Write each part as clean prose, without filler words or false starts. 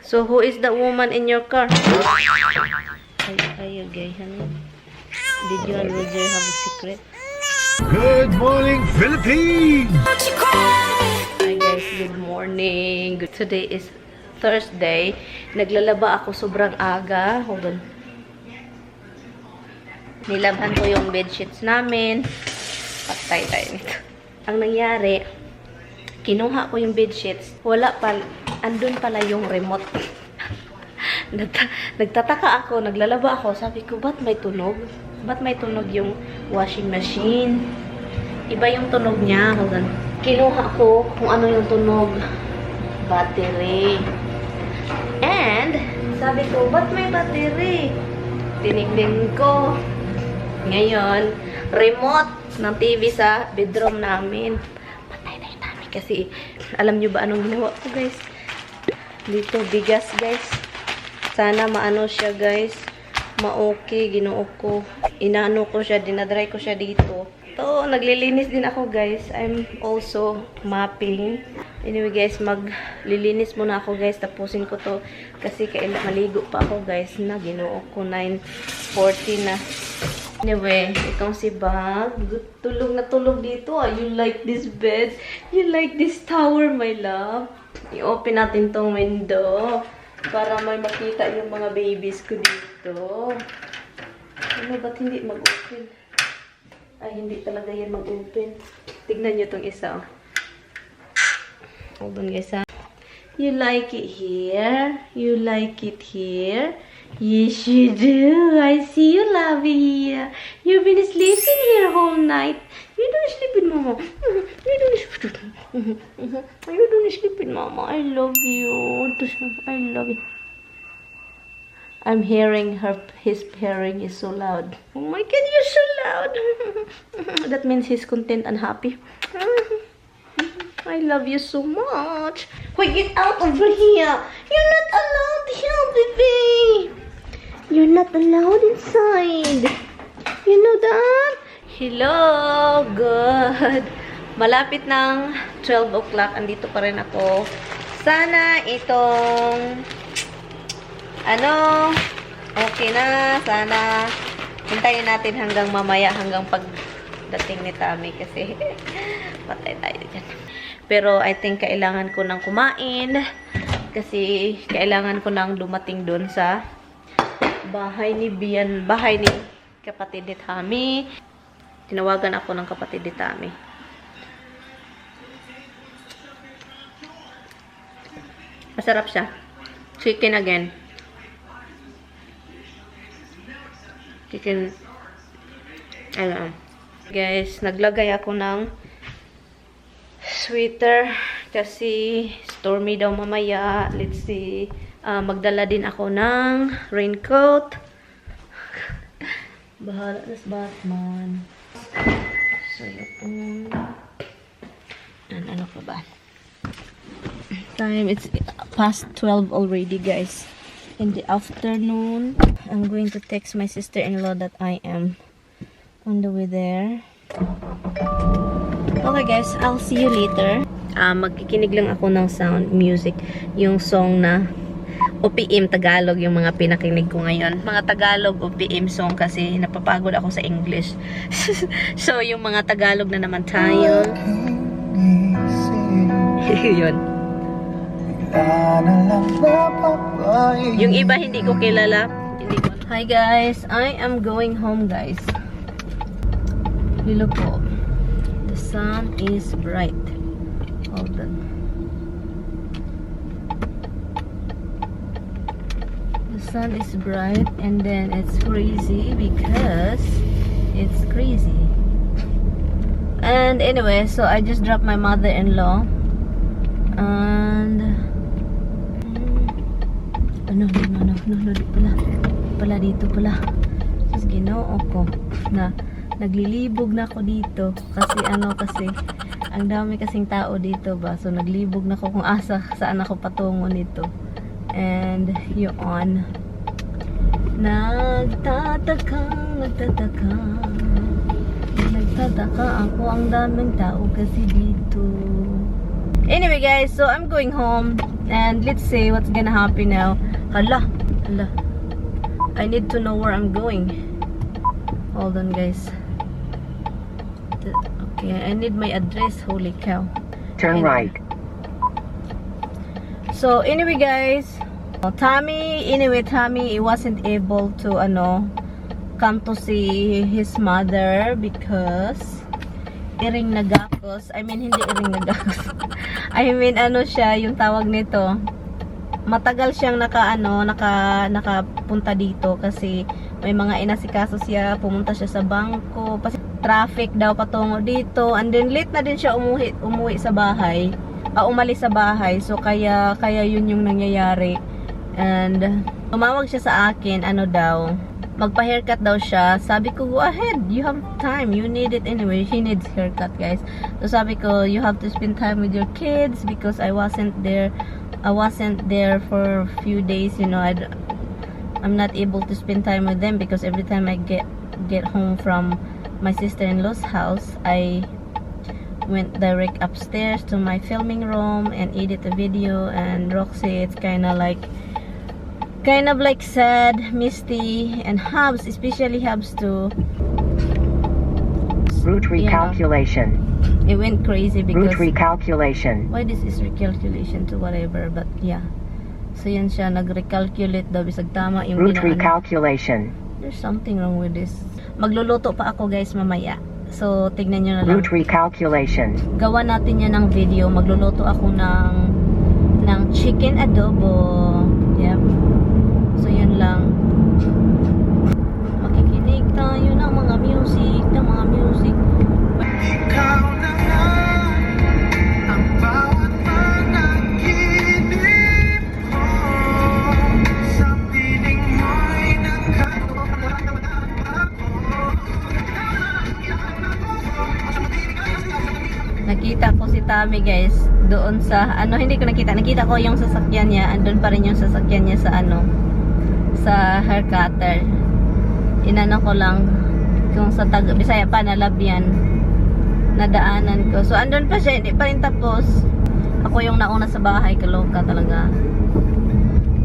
So, who is the woman in your car? Ay, okay, honey. Did you and Roger have a secret? Good morning, Philippines! Hi guys, good morning. Today is Thursday. Naglalaba ako sobrang aga. Hold on. Nilabhan ko yung bedsheets namin. Patay tayo nito. Ang nangyari, kinuha ko yung bedsheets. Wala pa, andun pala yung remote. Nagtataka ako, naglalaba ako. Sabi ko, ba't may tunog? Ba't may tunog yung washing machine? Iba yung tunog niya. Hold on. Kinuha ko kung ano yung tunog. Battery. And, sabi ko, ba't may battery? Tinignan ko. Ngayon, remote ng TV sa bedroom namin. Patay na yung namin kasi, alam nyo ba anong ginawa ko, guys? Dito, bigas, guys. Sana maano siya, guys. Ma-okay, ginoo ko. Inaano ko siya, dinadry ko siya dito. So, naglilinis din ako, guys. I'm also mopping. Anyway, guys, maglilinis muna ako, guys. Tapusin ko to. Kasi maligo pa ako, guys, na ginoo ko 9:40 na. Anyway, itong si Bag. Tulog na tulog dito. Ah. You like this bed? You like this tower, my love? I-open natin tong window. Para may makita yung mga babies ko dito. Ano, ba't hindi mag-open? Ay, hindi talaga yan mag-open. Tignan nyo tong isa. Hold on, guys, ha? You like it here? You like it here? Yes, you do. I see you love it here. You've been sleeping here whole night. You don't sleep with Mama. You don't sleep. You don't sleep with Mama. I love you. I love you. I'm hearing his purring is so loud. Oh my God, you're so loud. That means he's content and happy. I love you so much. Wait, get out over here. You're not allowed here, baby. You're not allowed inside. You know that? Hello. Good. Malapit ng 12 o'clock. Andito pa rin ako. Sana itong okay na. Sana hintayin natin hanggang mamaya, hanggang pagdating ni Tami kasi patay tayo dyan. Pero I think kailangan ko nang kumain kasi kailangan ko nang dumating doon sa bahay ni kapatid ni Tami. Tinawagan ako ng kapatid ni Tami. Masarap siya. Chicken again. Chicken. Ayun. Guys, naglagay ako ng sweater kasi stormy daw mamaya. Let's see. Magdala din ako ng raincoat. Bahala na sa Batman. So, yun. Ano pa ba? Time, it's past 12 already, guys. In the afternoon, I'm going to text my sister-in-law that I am on the way there. Okay, guys, I'll see you later. Magkikinig lang ako ng sound music. Yung song na OPM Tagalog, yung mga pinakinig ko ngayon. Mga Tagalog OPM song kasi napapagod ako sa English. So, yung mga Tagalog na naman tayo. Yun. Yung iba hindi ko kilala. Hi guys, I am going home, guys. Look po. The sun is bright. Hold on. The sun is bright and then it's crazy because it's crazy. And anyway, so I just dropped my mother-in-law and no, dito pala. Just ginoo ko na naglilibog na ako dito kasi kasi ang dami kasing tao dito ba, so naglibog na ako kung saan ako patungo nito. And yun, nagtataka ako, ang daming tao kasi dito. Anyway guys, so I'm going home. And let's see what's gonna happen now. Hala. I need to know where I'm going. Hold on, guys. Okay, I need my address. Holy cow. Turn right. So anyway, guys, Tommy he wasn't able to come to see his mother because iring nagakos. I mean, hindi iring nagakos. I mean, siya, yung tawag nito. Matagal siyang nakapunta dito kasi may mga inasikaso siya. Pumunta siya sa bangko. Traffic daw patungo dito. And then late na din siya umuwi sa bahay. Umalis sa bahay. So kaya yun yung nangyayari. And tumawag siya sa akin, daw, magpa-haircut daw siya. Sabi ko, go ahead, you have time, you need it anyway. He needs haircut, guys. So sabi ko, you have to spend time with your kids because I wasn't there for a few days, I'm not able to spend time with them because every time I get home from my sister-in-law's house, I went direct upstairs to my filming room and edit a video. And Roxy, it's kind of like sad, Misty, and Hubs, especially Hubs too. Route recalculation. It went crazy because Route recalculation. why this is recalculation to whatever, but yeah. So yan siya, nag-recalculate daw bisag tama yung Route recalculation. There's something wrong with this. Magluluto pa ako, guys, mamaya. So tignan nyo na lang. Route recalculation. Gawa natin yan ng video. Magluluto ako ng chicken adobo. Yep. So yun lang. Makikinig tayo ng mga music. Ikaw na nga ang bawat panaginip ko. Sa piling mo'y Nakita ko si Tommy, guys, doon sa hindi ko nakita ko yung sasakyan niya. Andun pa rin yung sasakyan niya sa hair cutter. Inano ko lang kung sa Bisaya pa nalabyan nadaanan ko. So andun pa siya, hindi pa rin tapos. Ako yung nauna sa bahay, kaloka talaga.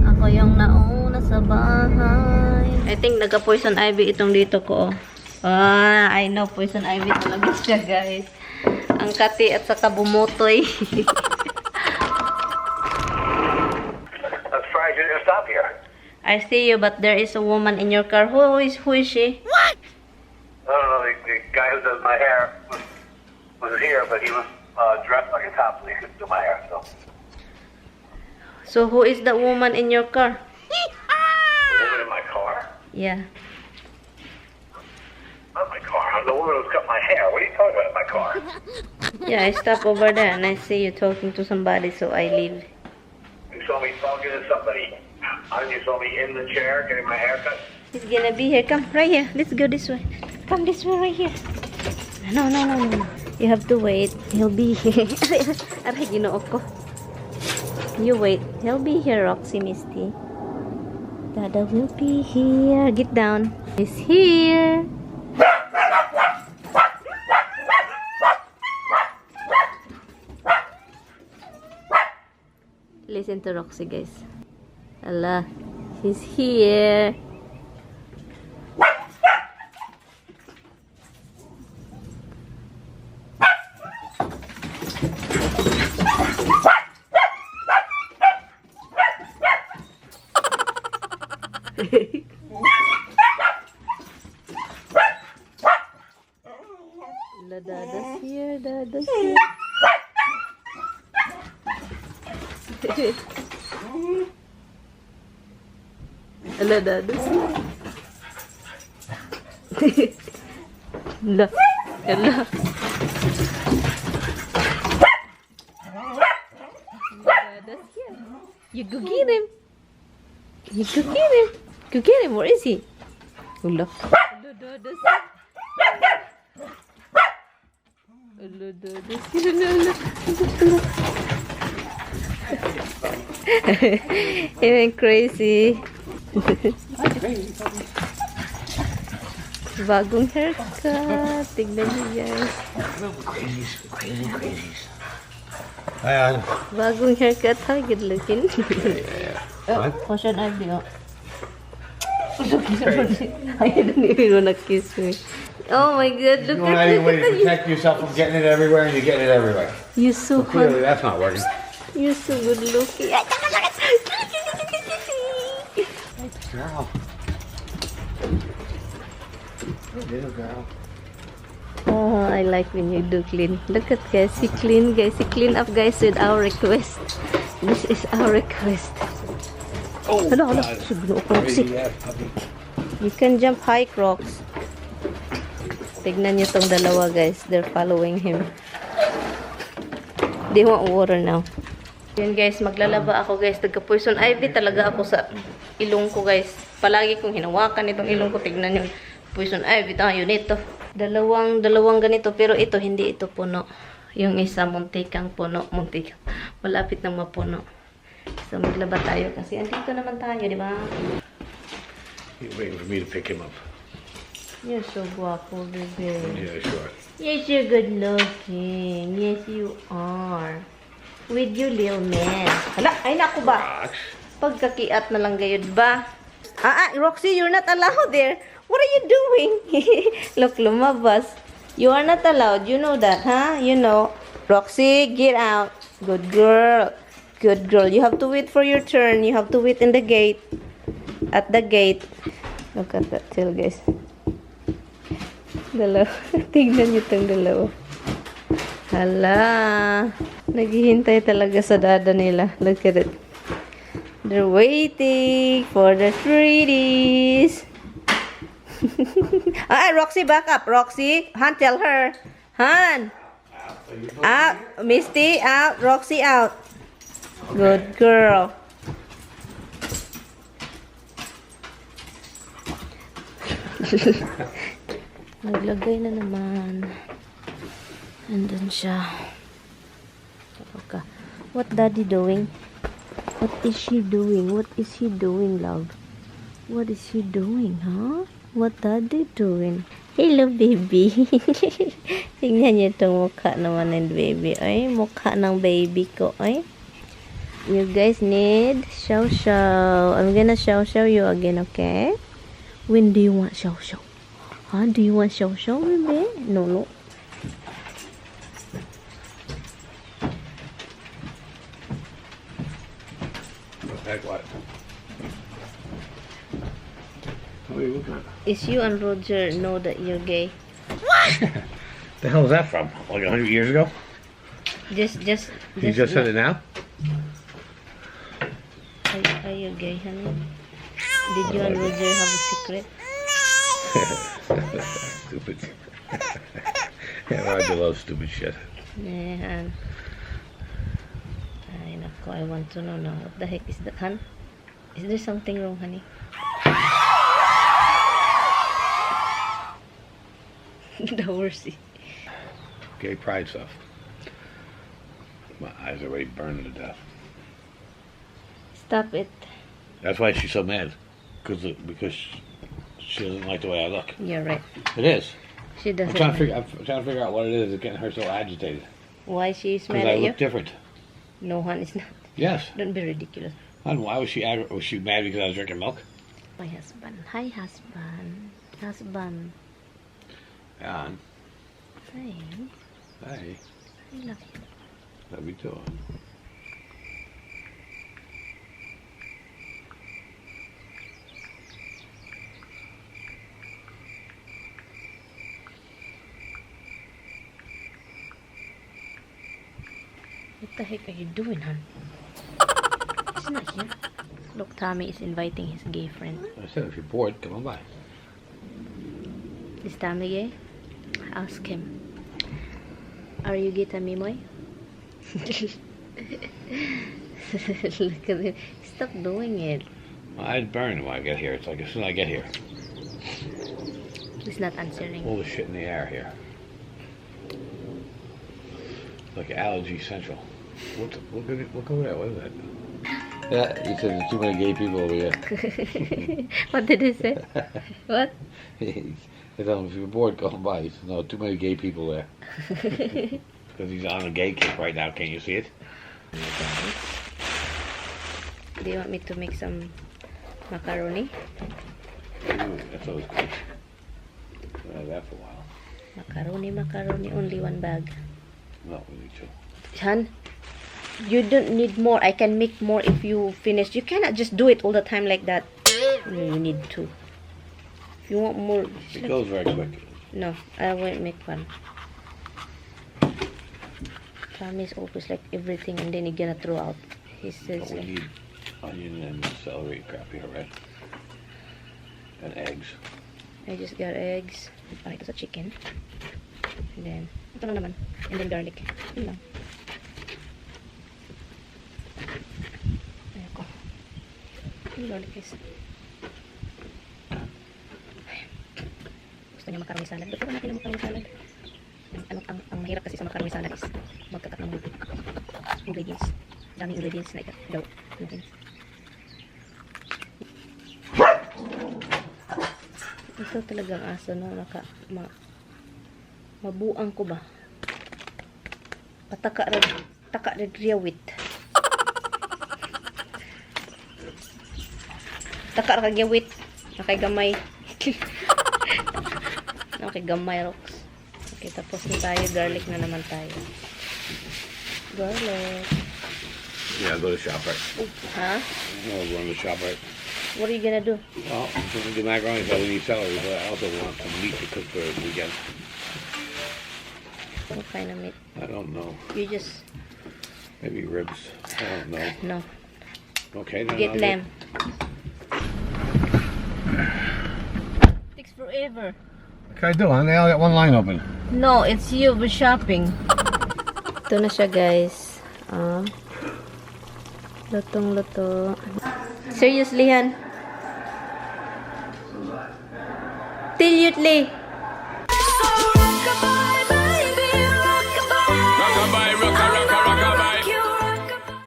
Ako yung nauna sa bahay. I think nagka-poison ivy itong dito ko. I know poison ivy talaga siya, guys. Ang kati at saka bumutoy. I'm surprised you didn't stop here. I see you, but there is a woman in your car. Who is she? What? I don't know. The guy who does my hair was here, but he was dressed like a cop, so he couldn't do my hair. So who is the woman in your car? The woman in my car? Yeah. Not my car. I'm the woman who's cut my hair. What are you talking about in my car? Yeah, I stop over there and I see you talking to somebody, so I leave. You saw me talking to somebody. And you saw me in the chair getting my hair cut. He's gonna be here. Come, right here. Let's go this way. Come this way, right here. No. You have to wait. He'll be here. Aray, ginoo ko. You wait. He'll be here, Roxy, Misty. Dada will be here. Get down. He's here. Listen to Roxy, guys. Allah, he's here. Dada's here, Dada's here. Ala, Dada's here. Ala, ala. Dada's here. You go get him. You go get him. Go get him. Where is he? Ala. Ala, Dada's here. Ala, Dada's here. Ala, ala. He went crazy. Bagong haircut. Tignan niyo, guys. Crazies. Hi, Bagong haircut, ha? Good looking. What? Caution Ivy, oh. I didn't even want to kiss me. Oh my god, look You want at any way to you. protect yourself from getting it everywhere, and you're getting it everywhere. You're so Clearly, hot. that's not working. You're so good looking. Girl. Hey, little girl. Oh, I like when you do clean. Look at guys, he clean guys. He clean up guys with our request. This is our request. Oh, Hello, hello. God. Sugno ko si. Yeah, puppy. You can jump high, Crocs. Tignan niyo tong dalawa guys. They're following him. They want water now. Yan guys, maglalaba ako guys. Nagka-poison ivy talaga ako sa ilong ko guys. Palagi kong hinawakan itong ilong ko. Tignan niyo. Poison ivy tayo nito. Dalawang ganito. Pero ito, hindi ito puno. Yung isa, muntikang puno. Muntik. Malapit nang mapuno. So, maglaba tayo kasi andito naman tayo, di ba? You're waiting for me to pick him up. You're so guapo, baby. Yeah, sure. Yes, you're good looking. Yes, you are. With you, little man. Hala, ay naku ba? Pagkakiat na lang gayud ba? Roxy, you're not allowed there. What are you doing? Look, lumabas. You are not allowed. You know that, huh? You know. Roxy, get out. Good girl. Good girl. You have to wait for your turn. You have to wait in the gate. At the gate. Look at that tail, guys. Dalawa. Tignan nyo itong dalawa. Hala. Naghihintay talaga sa dada nila. Look at it. They're waiting for the treaties. Roxy, back up. Roxy. Han, tell her. Han. Out. Misty, out. Roxy, out. Good girl. Naglagay na naman. Andun siya. What daddy doing? What is she doing? What is he doing, love? What is he doing, huh? What daddy doing? Hello, baby. Tingnan niyo itong mukha naman ng baby. Ay, mukha ng baby ko. Ay. You guys need show. I'm gonna show you again, okay? When do you want show? Huh? Do you want show, baby? No. Like what? What are you looking at? Is you and Roger know that you're gay? The hell is that from? Like 100 years ago? Just You just said it now? Are you gay, honey? Did you and Roger have a secret? Stupid. Yeah, Roger loves stupid shit. Yeah. Ay, nako, I want to know now. What the heck is that, hon? Is there something wrong, honey? The horsey. Gay pride stuff. My eyes are already burning to death. Stop it. That's why she's so mad. Because she doesn't like the way I look. You're right. It is. She I'm doesn't. trying to figure out what it is that's getting her so agitated. Why she's Because mad I at you? look different. No, hon, it's not. Yes. Don't be ridiculous. And why was she mad because I was drinking milk? My husband. Hi, husband. Husband. Yeah. Hi. Hey. I love you. Love you too. What the heck are you doing, hon? He's not here. Look, Tommy is inviting his gay friend. I said if you're bored, come on by. Is Tommy gay? Ask him. Are you gay, Tommy Moy? Look at him. Stop doing it. Well, I'd burn when I get here. It's like as soon as I get here. He's not answering. All the shit in the air here. Like allergy central. Look over there. What is that? Yeah, he said there's too many gay people over here. What did he say? What? They tell him if you're bored, come by. He said no, too many gay people there. Because he's on a gay kick right now. Can you see it? Do you want me to make some macaroni? Ooh, that's always good. We'll have that for a while. Macaroni, only one bag. No, we need two. Han, you don't need more. I can make more if you finish. You cannot just do it all the time like that. No, you need two. If you want more, It goes very quick. no, I won't make one. Promise always like everything and then you're gonna throw out. He says But we need onion and celery crap here, right? And eggs. I just got eggs. Ah, ito sa chicken. And then, ito na naman. And then garlic. Yun lang. Ayoko. Yung garlic guys. Gusto niya macaroni salad. Gusto ko natin ng macaroni salad. Ang mahirap kasi sa macaroni salad is magkakat ng ingredients. Daming ingredients na daw. Ito talagang aso, no? Mabuang ko ba? Pataka red riyawit. Taka ra gyawit. Nakay gamay. Nakay gamay rocks. Okay, tapos na tayo. Garlic na naman tayo. Garlic. Yeah, go to ShopRite. Huh? No, we're going to ShopRite. What are you gonna do? Well, we're going to do macaroni, so we need celery, but I also want some meat to cook for the weekend. What kind of meat? I don't know. You just... Maybe ribs. I don't know. No. Okay, then Get I'll lamb. Takes forever. What can I do? I only got one line open. No, it's you with shopping. Ito na siya, guys. Lutong-luto. Seriously, Han? Tilyutli.